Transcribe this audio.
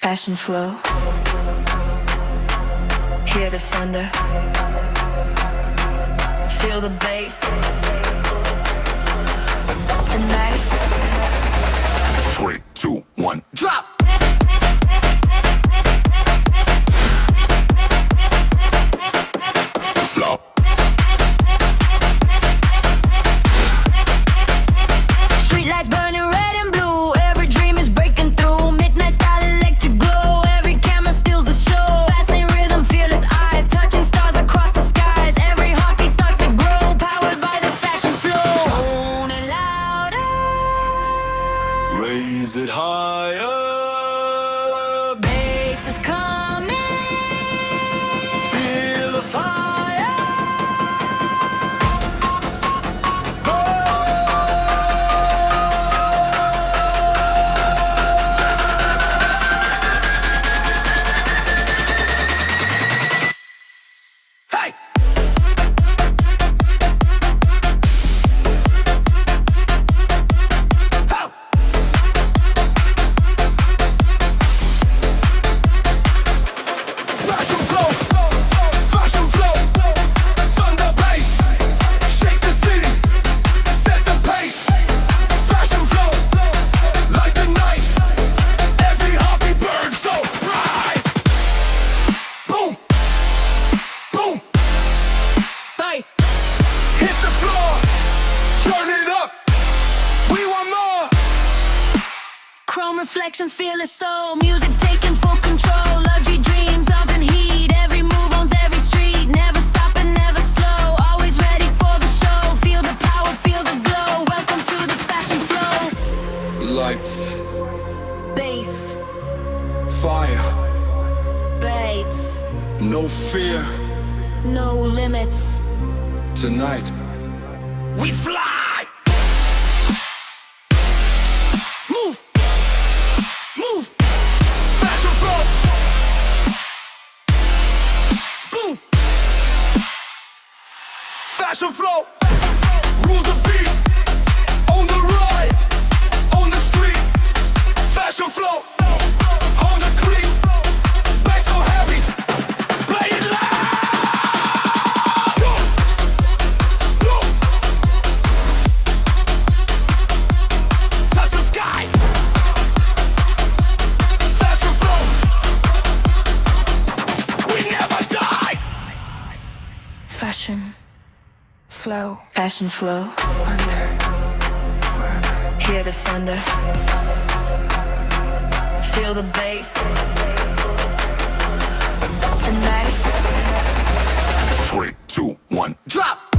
Fashion flow. Hear the thunder. Feel the bass. Tonight. 3, 2, 1, drop! Flop. Street lights burning red and blue. Every dream is breaking through. Midnight style electric glow. Every camera steals the show. Fast lane rhythm, fearless eyes. Touching stars across the skies. Every heartbeat starts to grow. Powered by the fashion flow. Tone it louder. Raise it higher. Bass is coming. Feel the fire. Hey! Ho! Fashion flow, fashion flow, thunder bass, shake the city, set the pace. Fashion flow, like the night, every heartbeat burns so bright. Boom, boom, hey, hit the floor, turn it up, we want more. Chrome reflections, fearless soul. Music taking full control. Luxury dreams of the heat. Every move owns every street. Never stopping, never slow. Always ready for the show. Feel the power, feel the glow. Welcome to the fashion flow. Lights, Bass, fire, babes, no fear. no limits. Tonight, we fly. Move, move. Fashion flow. Boom. Fashion flow. Rule the beat. On the ride. On the street. Fashion flow. On the cleat. Bass so heavy. Play it loud. Go. Go. Touch the sky. Fashion flow. We never die. Fashion flow. Fashion flow. Under. Forever. Hear the thunder. Feel the bass. Tonight. 3, 2, 1, drop!